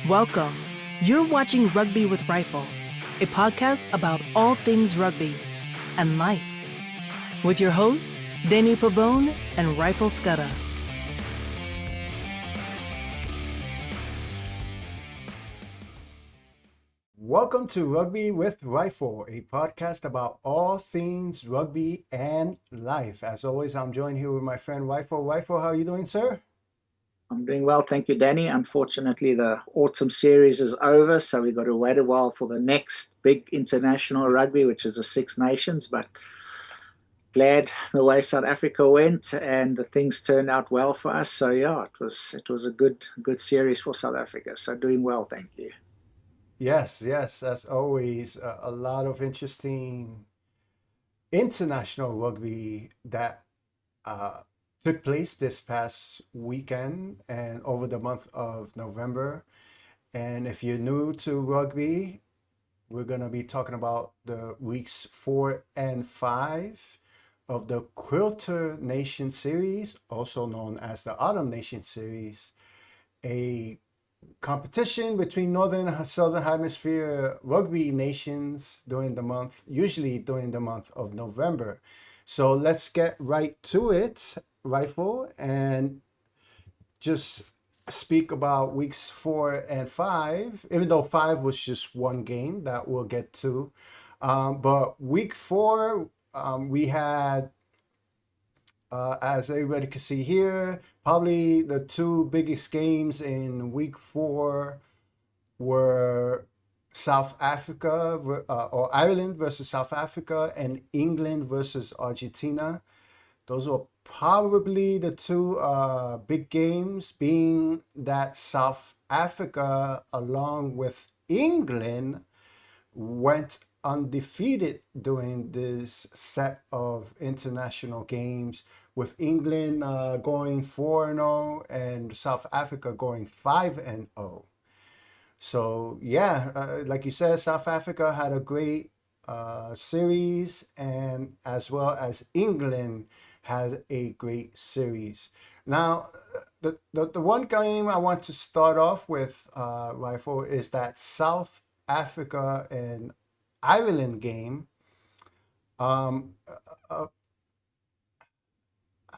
Welcome. You're watching Rugby with Rifle, a podcast about all things rugby and life, with your host, Danny Pabone and Rifle Scudder. Welcome to Rugby with Rifle, a podcast about all things rugby and life. As always, I'm joined here with my friend Rifle. Rifle, how are you doing, sir? I'm doing well, thank you, Danny. Unfortunately, the autumn series is over, so we've got to wait a while for the next big international rugby, which is the Six Nations. But glad the way South Africa went and the things turned out well for us. So yeah, it was a good series for South Africa. So doing well, thank you. Yes, as always, a lot of interesting international rugby that uh, took place this past weekend and over the month of November. And if you're new to rugby, we're going to be talking about the weeks 4 and 5 of the Quilter Nation Series, also known as the Autumn Nation Series, a competition between Northern and Southern Hemisphere rugby nations usually during the month of November. So let's get right to it, Rifle, and just speak about weeks 4 and 5, even though 5 was just one game that we'll get to. But week 4, we had, as everybody can see here, probably the two biggest games in week 4 were South Africa or Ireland versus South Africa and England versus Argentina. Those were probably the two big games, being that South Africa, along with England, went undefeated during this set of international games, with England going 4-0 and South Africa going 5-0. So yeah, like you said, South Africa had a great series, and as well as England had a great series. Now, the one game I want to start off with, Rifle, is that South Africa and Ireland game. Um,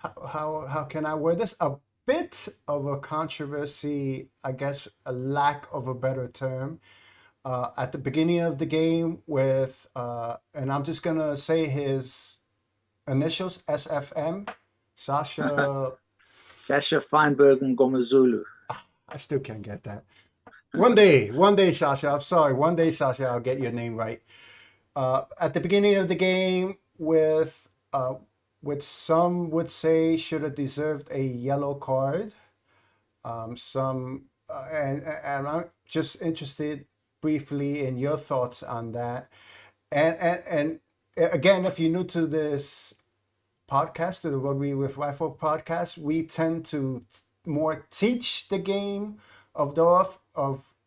how can I word this? A bit of a controversy, I guess, a lack of a better term. At the beginning of the game with, and I'm just gonna say his initials, SFM, Sasha. Sasha Feinberg and Gomazulu. I still can't get that. One day, Sasha. I'm sorry. One day, Sasha, I'll get your name right. At the beginning of the game, with which some would say should have deserved a yellow card. And I'm just interested briefly in your thoughts on that. And again, if you're new to this podcast, to the Rugby with Rifle podcast, we tend to more teach the game of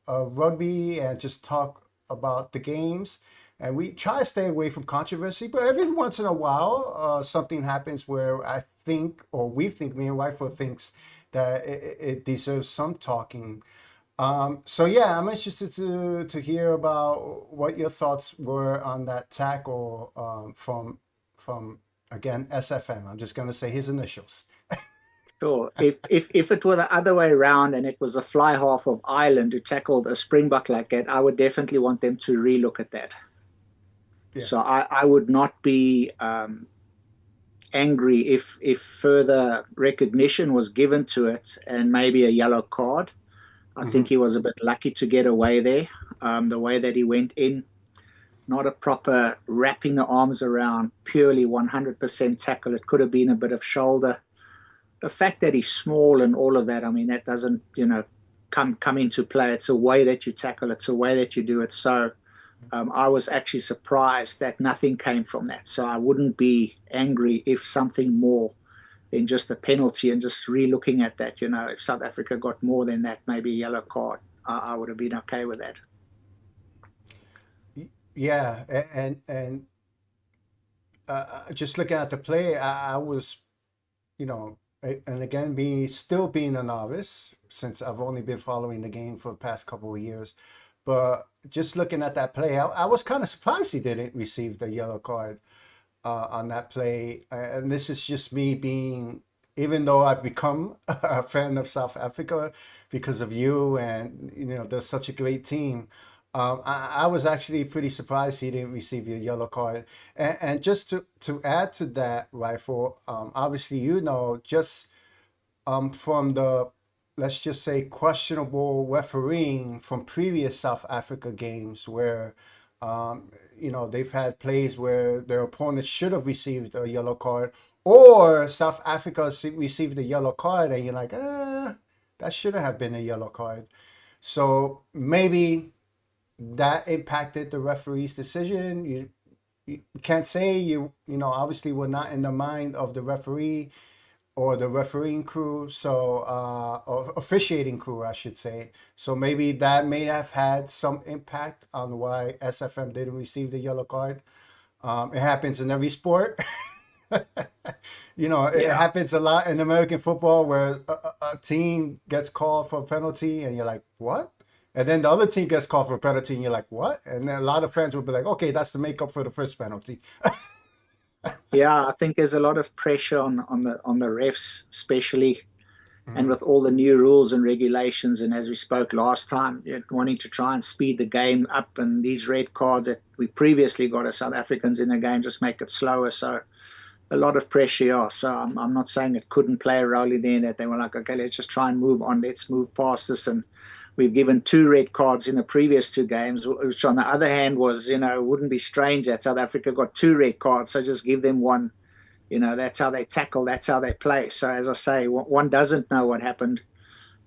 rugby and just talk about the games. And we try to stay away from controversy, but every once in a while, something happens where I think, or we think, me and Rifle thinks that it deserves some talking. So yeah, I'm interested to hear about what your thoughts were on that tackle from again SFM. I'm just gonna say his initials. Sure. If it were the other way around and it was a fly half of Ireland who tackled a Springbok like that, I would definitely want them to relook at that. Yeah. So I would not be angry if further recognition was given to it and maybe a yellow card. I Mm-hmm. think he was a bit lucky to get away there. The way that he went in, not a proper wrapping the arms around, purely 100% tackle. It could have been a bit of shoulder. The fact that he's small and all of that, I mean, that doesn't, come into play. It's a way that you tackle. It's a way that you do it. So I was actually surprised that nothing came from that. So I wouldn't be angry if something more than just a penalty and just re-looking at that. If South Africa got more than that, maybe a yellow card, I would have been okay with that. Yeah, and just looking at the play, I was, and again, being a novice, since I've only been following the game for the past couple of years. But just looking at that play, I was kind of surprised he didn't receive the yellow card on that play. And this is just me being, even though I've become a fan of South Africa because of you, and they're such a great team. I was actually pretty surprised he didn't receive your yellow card. And just to add to that, Rifle, obviously, just from the, let's just say, questionable refereeing from previous South Africa games where, they've had plays where their opponents should have received a yellow card, or South Africa received a yellow card, and you're like, that shouldn't have been a yellow card. So maybe that impacted the referee's decision. You can't say obviously we're not in the mind of the referee or the refereeing crew, so or officiating crew, I should say. So maybe that may have had some impact on why SFM didn't receive the yellow card. It happens in every sport. It Yeah, happens a lot in American football where a team gets called for a penalty and you're like, what? And then the other team gets called for a penalty and you're like, what? And then a lot of fans will be like, okay, that's the makeup for the first penalty. yeah. I think there's a lot of pressure on the refs, especially, and Mhm. with all the new rules and regulations. And as we spoke last time, wanting to try and speed the game up, and these red cards that we previously got as South Africans in the game just make it slower. So a lot of pressure. Yeah. So I'm not saying it couldn't play a role in there, that they were like, okay, let's just try and move on. Let's move past this. And we've given two red cards in the previous two games, which on the other hand was, wouldn't be strange that South Africa got two red cards. So just give them one. That's how they tackle, that's how they play. So as I say, one doesn't know what happened.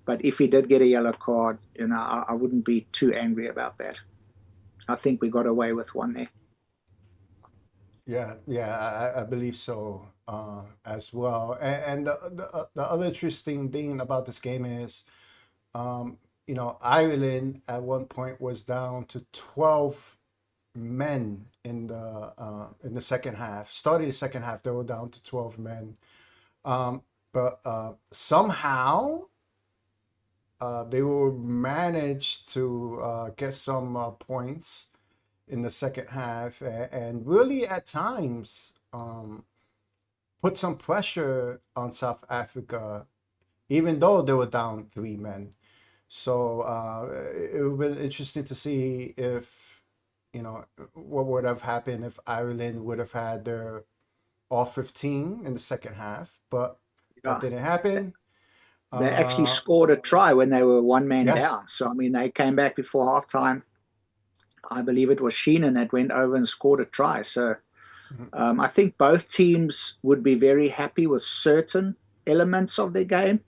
But if he did get a yellow card, I wouldn't be too angry about that. I think we got away with one there. Yeah, I believe so as well. And the other interesting thing about this game is, Ireland at one point was down to 12 men in the second half. Starting the second half, they were down to 12 men. But somehow they will manage to get some points in the second half, and really at times put some pressure on South Africa, even though they were down 3 men. So it would be interesting to see if, what would have happened if Ireland would have had their all 15 in the second half, but that Yeah. didn't happen. They actually Uh, scored a try when they were one man yes. down. So, I mean, they came back before halftime. I believe it was Sheenan that went over and scored a try. So, Mhm. I think both teams would be very happy with certain elements of their game,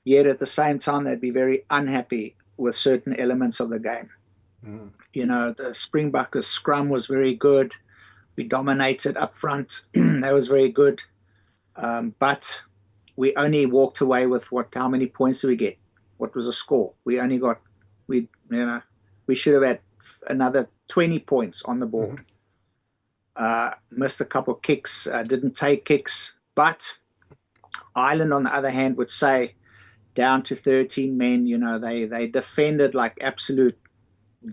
yet at the same time, they'd be very unhappy with certain elements of the game. Mhm. The Springboks scrum was very good. We dominated up front. That was very good. But we only walked away with how many points did we get? What was the score? We only got, we should have had another 20 points on the board. Mhm. Missed a couple of kicks, didn't take kicks. But Ireland, on the other hand, would say down to 13 men, they defended like absolute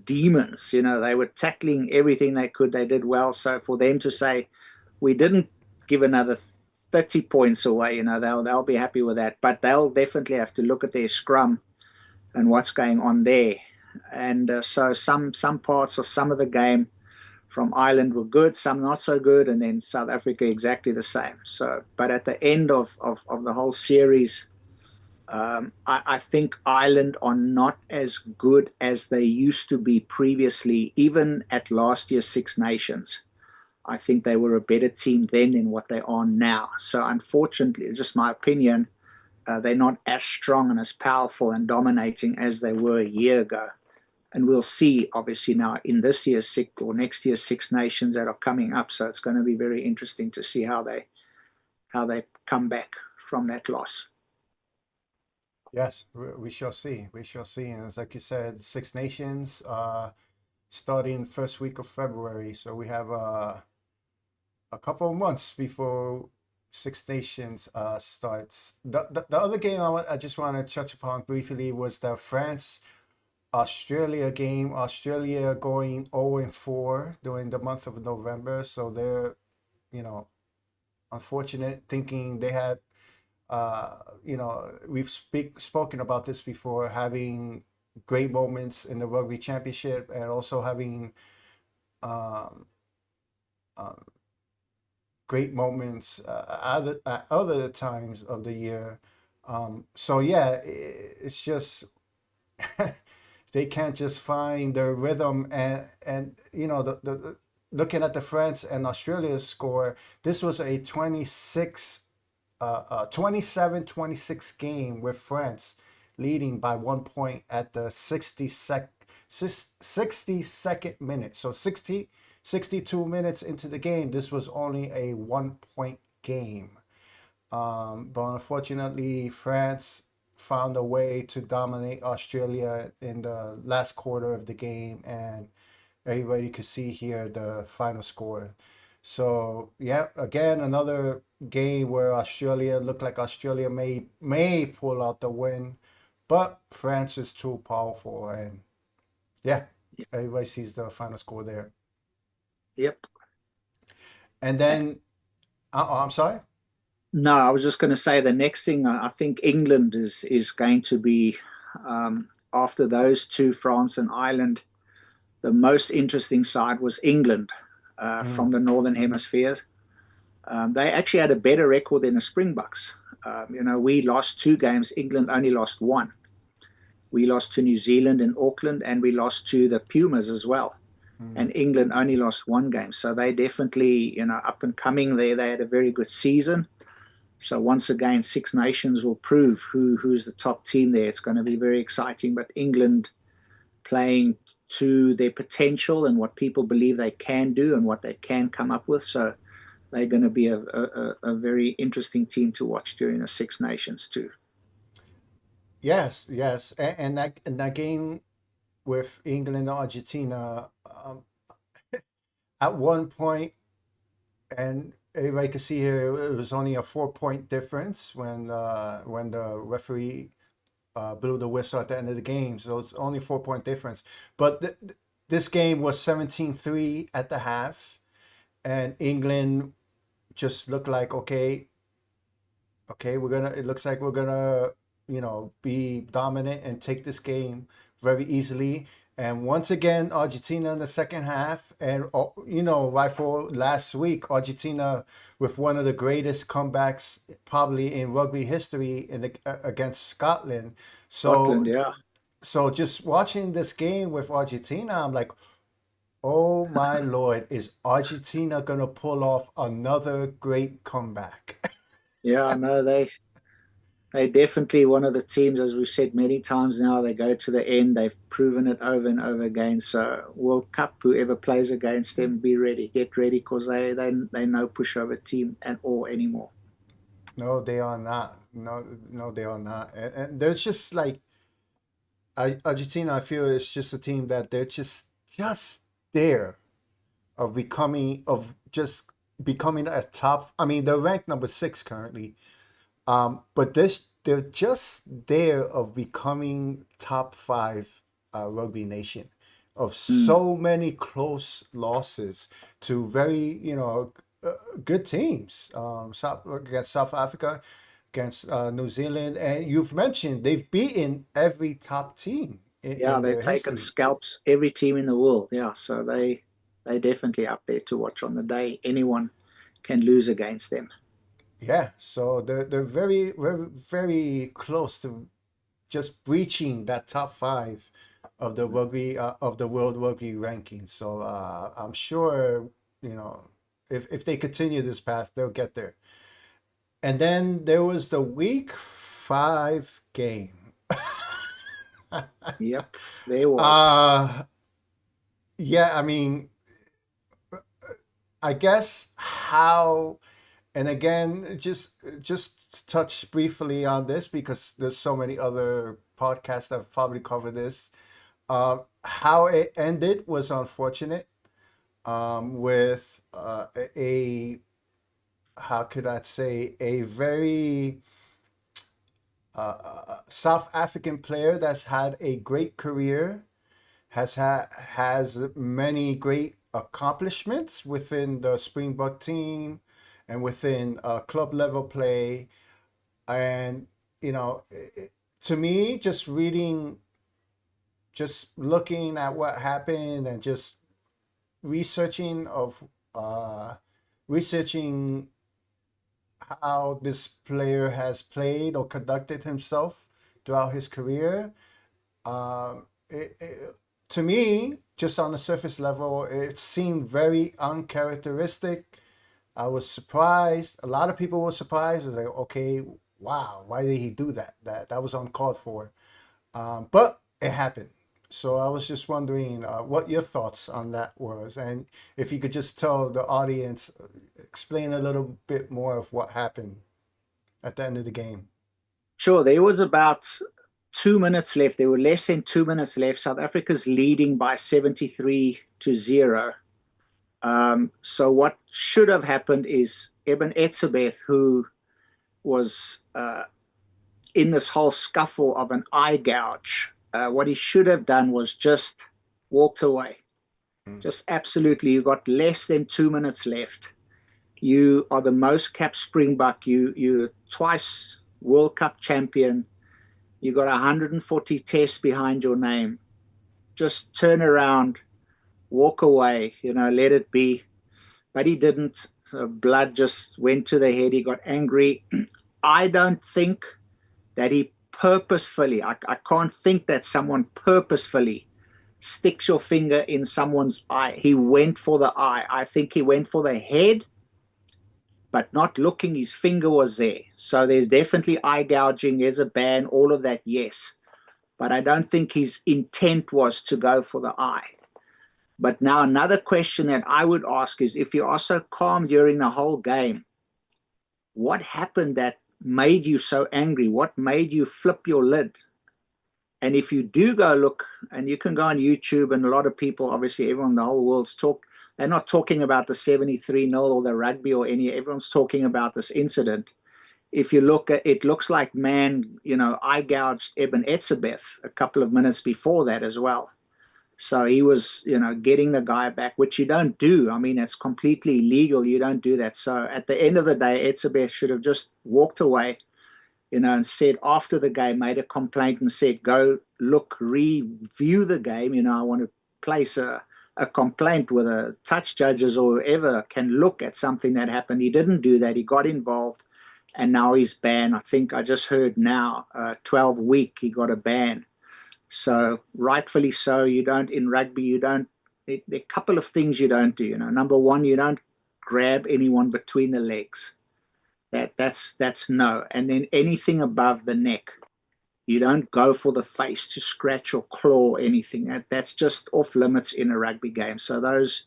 demons. They were tackling everything they could. They did well. So for them to say, we didn't give another 30 points away, they'll be happy with that. But they'll definitely have to look at their scrum and what's going on there. And so some parts of some of the game from Ireland were good, some not so good, and then South Africa exactly the same. So, but at the end of the whole series, I think Ireland are not as good as they used to be previously, even at last year's Six Nations. I think they were a better team then than what they are now. So, unfortunately, just my opinion, they're not as strong and as powerful and dominating as they were a year ago. And we'll see, obviously, now in this year's Six or next year's Six Nations that are coming up. So it's going to be very interesting to see how they come back from that loss. Yes, we shall see. We shall see. And it's like you said, Six Nations starting first week of February. So we have a couple of months before Six Nations starts. The other game I just want to touch upon briefly was the France Australia game. Australia going 0-4 during the month of November, so they're, you know, unfortunate, thinking they had, we've spoken about this before, having great moments in the rugby championship and also having um, um, great moments at other times of the year. So yeah, it's just they can't just find their rhythm, and looking at the France and Australia score, this was a 27-26 game with France leading by 1 point at the 62nd minute. So 62 minutes into the game, this was only a 1 point game. But unfortunately, France found a way to dominate Australia in the last quarter of the game, and everybody could see here the final score. So yeah, again another game where Australia looked like Australia may pull out the win, but France is too powerful, and yeah, everybody sees the final score there. Yep. And then, I'm sorry. No, I was just going to say the next thing. I think England is going to be, after those two, France and Ireland. The most interesting side was England, from Mm, the Northern Hemispheres. They actually had a better record than the Springboks. We lost two games. England only lost one. We lost to New Zealand in Auckland, and we lost to the Pumas as well. mm. And England only lost one game. So they definitely, up and coming there. They had a very good season. So once again, Six Nations will prove who's the top team there. It's going to be very exciting. But England playing to their potential and what people believe they can do and what they can come up with. So they're going to be a very interesting team to watch during the Six Nations too. Yes, yes, and that game with England and Argentina, at one point, and everybody can see here it was only a 4 point difference when the referee blew the whistle at the end of the game. So it's only 4 point difference. But this game was 17-3 at the half, and England just looked like, okay, it looks like we're gonna, be dominant and take this game very easily. And once again, Argentina in the second half, and right for last week, Argentina with one of the greatest comebacks probably in rugby history against Scotland. Scotland, So, yeah. so just watching this game with Argentina, I'm like, oh my lord, is Argentina gonna pull off another great comeback? Yeah, no, they definitely one of the teams, as we've said many times now, they go to the end. They've proven it over and over again. So World Cup, whoever plays against them, be ready, get ready, because they no pushover team at all anymore. No, they are not. No, no, they are not. And there's just like Argentina. I feel it's just a team that they're just there of just becoming a top. I mean, they're ranked number 6 currently. But they're just there of becoming top 5 rugby nation, of Mm. so many close losses to very, good teams. Against South Africa, against New Zealand, and you've mentioned they've beaten every top team Yeah, in they've their taken history. scalps every team in the world. Yeah, so they definitely up there to watch on the day. Anyone can lose against them. Yeah, so they're very very very close to just breaching that top 5 of the rugby of the world rugby ranking. So I'm sure, you know if they continue this path, they'll get there. And then there was the week 5 game. Yep, there was. Uh yeah, I mean, I guess how, and again, just touch briefly on this because there's so many other podcasts that have probably covered this. How it ended was unfortunate. With a how could I say, a very South African player that's had a great career, has many great accomplishments within the Springbok team and within club level play. And you know, to me, just looking at what happened and just researching of uh, researching how this player has played or conducted himself throughout his career. To me, just on the surface level, it seemed very uncharacteristic. I was surprised. A lot of people were surprised. It was like, okay, wow, why did he do that? That was uncalled for. But it happened. So I was just wondering what your thoughts on that was, and if you could just tell the audience, explain a little bit more of what happened at the end of the game. Sure, there was about 2 minutes left. There were less than 2 minutes left. South Africa's leading by 73-0. So what should have happened is Eben Etzebeth, who was in this whole scuffle of an eye gouge, what he should have done was just walked away. Just absolutely, you got less than 2 minutes left. You are the most capped Springbok. You're twice World Cup champion. You got 140 tests behind your name. Just turn around, walk away, let it be. But he didn't. So blood just went to the head. He got angry. I don't think that he purposefully, I can't think that someone purposefully sticks your finger in someone's eye. He went for the eye. I think he went for the head, but not looking. His finger was there. So there's definitely eye gouging. There's a ban, all of that, yes. But I don't think his intent was to go for the eye. But now another question that I would ask is, if you are so calm during the whole game, what happened that made you so angry? What made you flip your lid? And if you do go look, and you can go on YouTube, and a lot of people, obviously everyone in the whole world's they're not talking about the 73-0 or the rugby or everyone's talking about this incident. If you look at it, looks like eye gouged Eben Etzebeth a couple of minutes before that as well. So he was, getting the guy back, which you don't do. I mean, it's completely illegal. You don't do that. So at the end of the day, Etzebeth should have just walked away, and said after the game, made a complaint and said, go look, review the game. I want to place a complaint with a touch judges or whoever can look at something that happened. He didn't do that. He got involved, and now he's banned. I think I just heard now, 12-week, he got a ban. So rightfully so. You don't, in rugby, there are a couple of things you don't do. Number one, you don't grab anyone between the legs. That's no. And then anything above the neck, you don't go for the face to scratch or claw or anything. That's just off limits in a rugby game. So those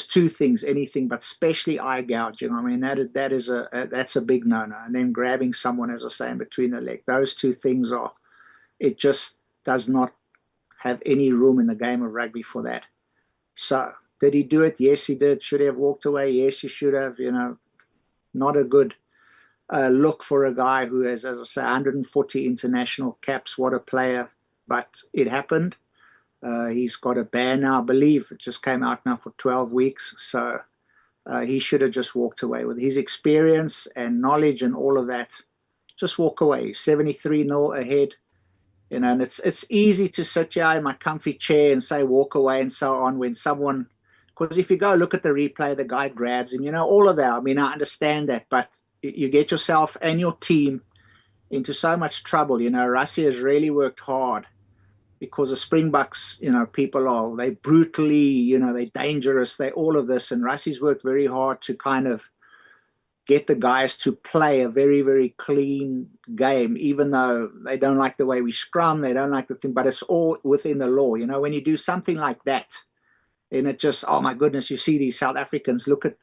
two things, anything, but especially eye gouging, I mean, that's a big no-no. And then grabbing someone, as I say, in between the leg, those two things it just does not have any room in the game of rugby for that. So did he do it? Yes, he did. Should he have walked away? Yes, he should have. Not a good look for a guy who has, as I say, 140 international caps. What a player. But it happened. He's got a ban now, I believe. It just came out now for 12 weeks. So he should have just walked away. With his experience and knowledge and all of that, just walk away. 73-0 ahead. And it's easy to sit here in my comfy chair and say walk away and so on when someone, because if you go look at the replay, the guy grabs him, all of that. I mean, I understand that, but you get yourself and your team into so much trouble. Rassie has really worked hard, because the Springboks, they brutally, they're dangerous, they all of this. And Rassie's worked very hard to kind of get the guys to play a very, very clean game, even though they don't like the way we scrum, they don't like the thing, but it's all within the law. When you do something like that, then it just, oh my goodness, you see these South Africans look at,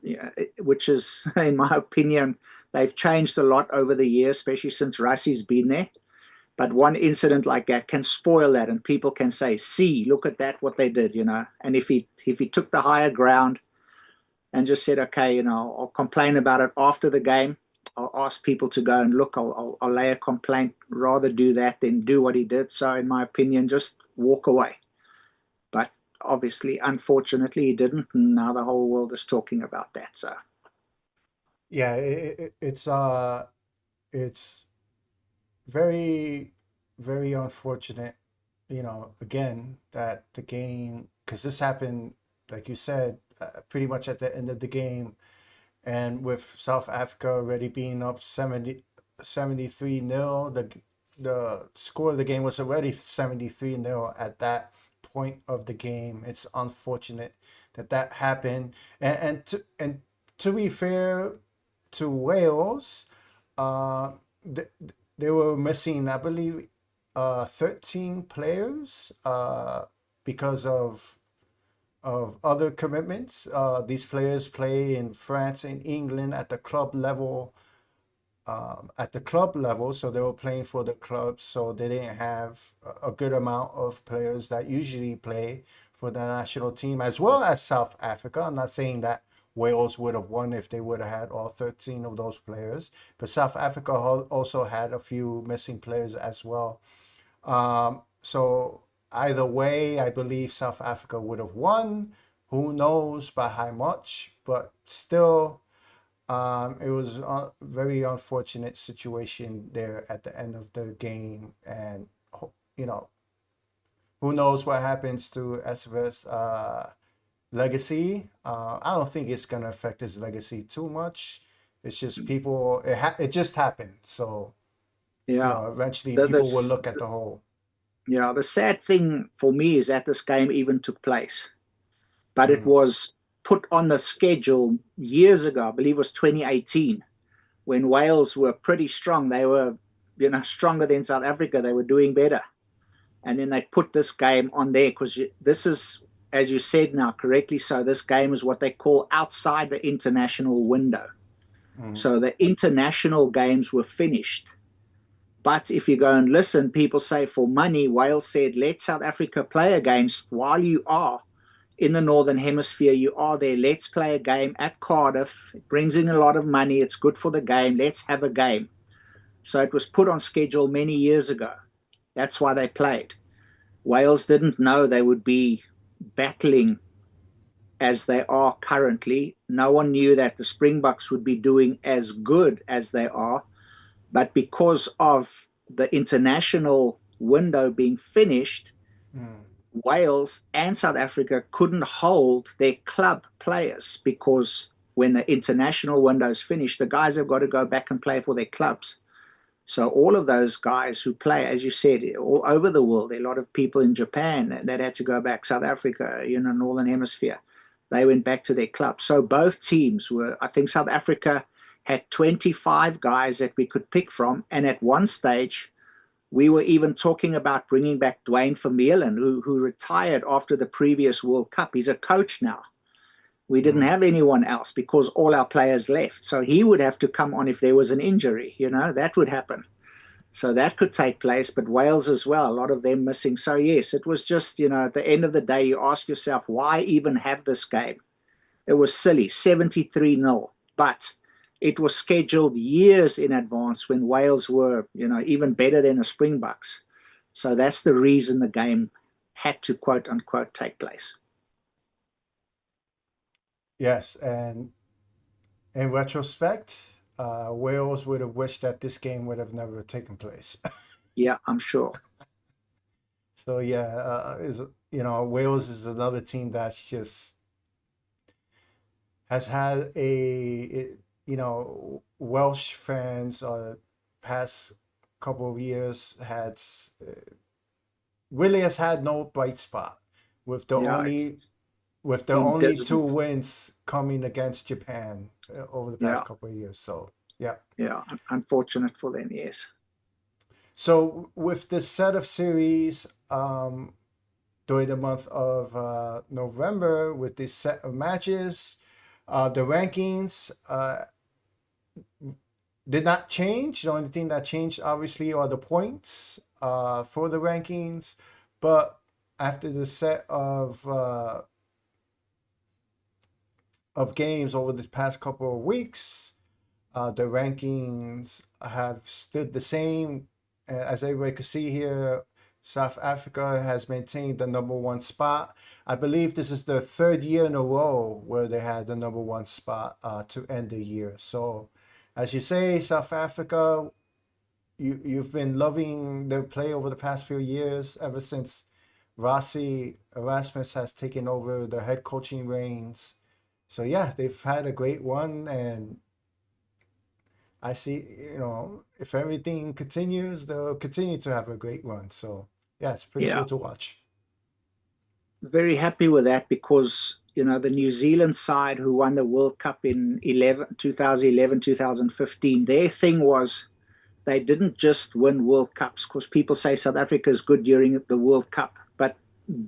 which is, in my opinion, they've changed a lot over the years, especially since Rassie's been there. But one incident like that can spoil that, and people can say, see, look at that, what they did, And if he took the higher ground, and just said, okay, I'll complain about it after the game. I'll ask people to go and look. I'll lay a complaint. Rather do that than do what he did. So, in my opinion, just walk away. But obviously, unfortunately, he didn't, and now the whole world is talking about that. So, Yeah, it's very, very unfortunate, again, that the game, because this happened, like you said, pretty much at the end of the game, and with South Africa already being up 73-0, the score of the game was already 73-0 at that point of the game. It's unfortunate that that happened, and to be fair to Wales, uh, th- they were missing, I believe, 13 players because of other commitments. These players play in France and England at the club level, so they were playing for the clubs, so they didn't have a good amount of players that usually play for the national team, as well as South Africa. I'm not saying that Wales would have won if they would have had all 13 of those players, but South Africa also had a few missing players as well. So either way, I believe South Africa would have won. Who knows by how much? But still, it was a very unfortunate situation there at the end of the game, and you know, who knows what happens to SBS legacy. I don't think it's gonna affect his legacy too much. It's just people. It just happened, so yeah, eventually the, people will this, look at the whole. yeah, the sad thing for me is that this game even took place, but it Mm, was put on the schedule years ago. I believe it was 2018 when Wales were pretty strong. They were, stronger than South Africa. They were doing better. And then they put this game on there because this is, as you said now correctly, so this game is what they call outside the international window. mm, So the international games were finished. But if you go and listen, people say for money, Wales said, let South Africa play against while you are in the Northern Hemisphere. You are there. Let's play a game at Cardiff. It brings in a lot of money. It's good for the game. Let's have a game. So it was put on schedule many years ago. That's why they played. Wales didn't know they would be battling as they are currently. No one knew that the Springboks would be doing as good as they are. But because of the international window being finished, mm, Wales and South Africa couldn't hold their club players because when the international window is finished, the guys have got to go back and play for their clubs. So all of those guys who play, as you said, all over the world, a lot of people in Japan that had to go back, South Africa, Northern Hemisphere, they went back to their clubs. So both teams were, I think South Africa had 25 guys that we could pick from. And at one stage, we were even talking about bringing back Dwayne Vermeulen, who retired after the previous World Cup. He's a coach now. We didn't mm. have anyone else because all our players left. So he would have to come on if there was an injury, that would happen. So that could take place, but Wales as well, a lot of them missing. So, yes, it was just, at the end of the day, you ask yourself, why even have this game? It was silly, 73-0, but it was scheduled years in advance when Wales were, even better than the Springboks. So that's the reason the game had to, quote unquote, take place. Yes, and in retrospect, Wales would have wished that this game would have never taken place. Yeah, I'm sure. So yeah, Wales is another team that's just has had Welsh fans past couple of years had really has had no bright spot with the Yeah, only it's with the been only two dismal. wins coming against Japan over the Yeah, past couple of years. So yeah. yeah, unfortunate for them, yes. So with this set of series, during the month of November, with this set of matches, the rankings did not change. The only thing that changed, obviously, are the points for the rankings. But after the set of of games over the past couple of weeks. The rankings have stood the same. As everybody could see here, South Africa has maintained the number one spot. I believe this is the third year in a row where they had the number one spot to end the year. So, as you say, South Africa, you've been loving their play over the past few years, ever since Rossi Erasmus has taken over the head coaching reins. So yeah, they've had a great one, and I see, if everything continues, they'll continue to have a great run. So yeah, it's pretty Yeah, cool to watch. very happy with that because the New Zealand side who won the World Cup in 2011, 2015, their thing was they didn't just win World Cups because people say South Africa is good during the World Cup, but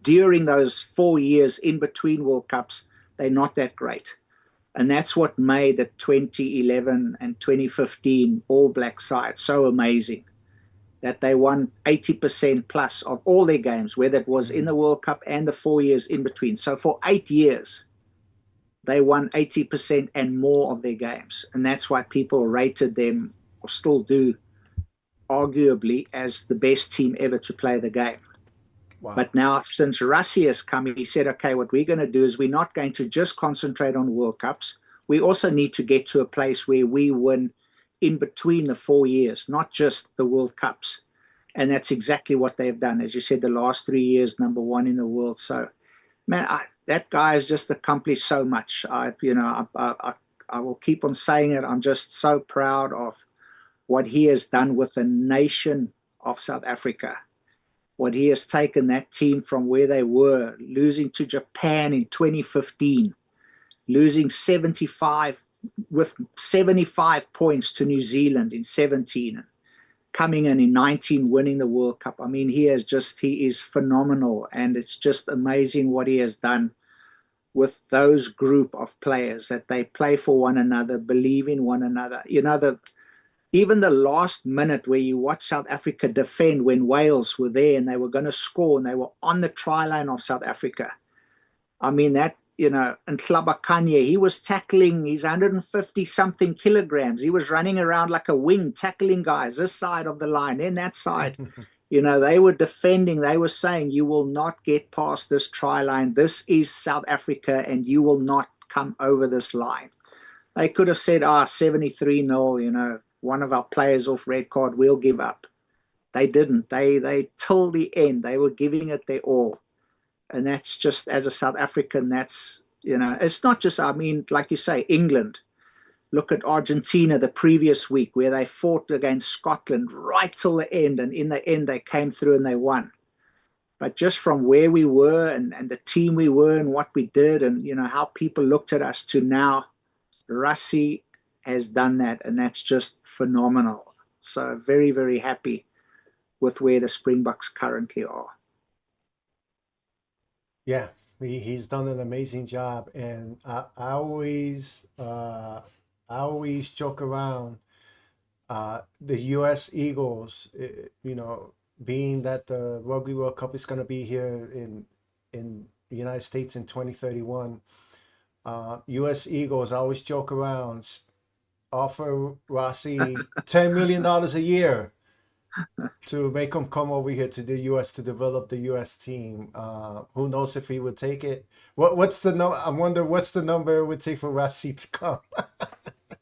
during those 4 years in between World Cups, they're not that great. And that's what made the 2011 and 2015 All Black side so amazing, that they won 80% plus of all their games, whether it was in the Mm. World Cup and the 4 years in between. So for 8 years, they won 80% and more of their games. And that's why people rated them, or still do, arguably as the best team ever to play the game. Wow. But now, since Rassi has come, he said, okay, what we're going to do is we're not going to just concentrate on World Cups. We also need to get to a place where we win in between the 4 years, not just the World Cups. And that's exactly what they've done. As you said, the last 3 years, number one in the world. So, man, that guy has just accomplished so much. I will keep on saying it. I'm just so proud of what he has done with the nation of South Africa, what he has taken that team from where they were, losing to Japan in 2015, losing 75 with 75 points to New Zealand in 17, coming in 19, winning the World Cup. I mean, he is phenomenal, and it's just amazing what he has done with those group of players, that they play for one another, believe in one another. Even the last minute where you watch South Africa defend when Wales were there and they were going to score and they were on the try line of South Africa. I mean, and Tlabakanye, he was tackling, he's 150 something kilograms. He was running around like a wing, tackling guys this side of the line, then that side. They were defending, they were saying, you will not get past this try line. This is South Africa and you will not come over this line. They could have said, 73-0, one of our players off red card, we'll give up. They didn't. They till the end, they were giving it their all. And that's just, as a South African, it's not just, I mean, like you say, England. Look at Argentina the previous week where they fought against Scotland right till the end. And in the end, they came through and they won. But just from where we were and the team we were and what we did and, how people looked at us to now, Rassi has done that, and that's just phenomenal. So very, very happy with where the Springboks currently are. Yeah, he's done an amazing job, and I always joke around, the U.S. Eagles. Being that the Rugby World Cup is going to be here in the United States in 2031. U.S. Eagles, I always joke around, offer Rossi $10 million a year to make him come over here to the U.S. to develop the U.S. team. Who knows if he would take it? What's the number? I wonder what's the number it would take for Rossi to come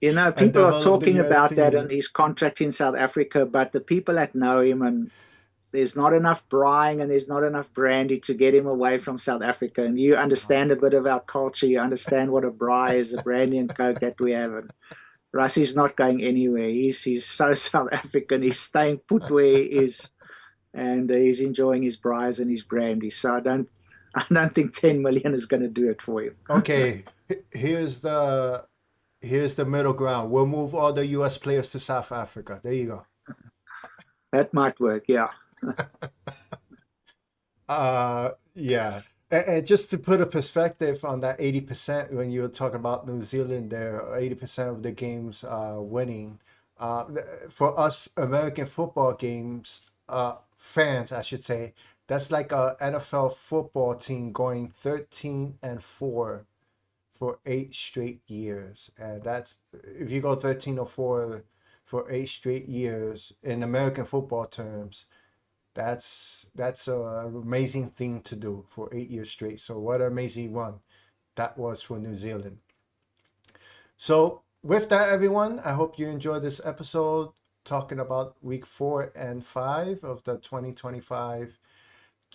and People are develop the talking U.S. about that and team. his contract in South Africa, but the people that know him, and there's not enough braaiing and there's not enough brandy to get him away from South Africa. And you understand a bit of our culture. You understand what a braai is, a brandy and coke that we have. And Rassi's not going anywhere. He's so South African. He's staying put where he is, and he's enjoying his braais and his brandy. So I don't think 10 million is going to do it for him. Okay, here's the middle ground. We'll move all the U.S. players to South Africa. There you go. That might work. Yeah. Yeah. And just to put a perspective on that 80%, when you were talking about New Zealand there, 80% of the games winning. For us American football games, fans, I should say, that's like a NFL football team going 13-4 for 8 straight years. And that's, if you go 13-4 for 8 straight years in American football terms, that's an amazing thing to do for 8 years straight. So what an amazing run that was for New Zealand. So with that, everyone, I hope you enjoyed this episode talking about week 4 and 5 of the 2025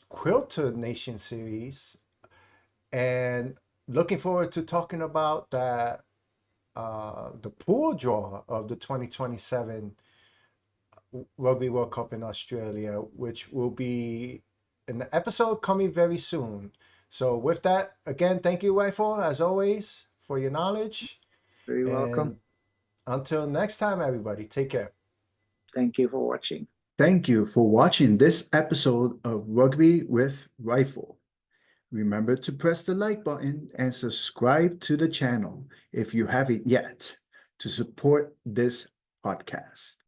Quilter Nation Series, and looking forward to talking about that the pool draw of the 2027 Rugby World Cup in Australia, which will be an episode coming very soon. So with that, again, thank you, Rifle, as always, for your knowledge. Very welcome. Until next time, everybody, take care. Thank you for watching. Thank you for watching this episode of Rugby with Rifle. Remember to press the like button and subscribe to the channel if you haven't yet to support this podcast.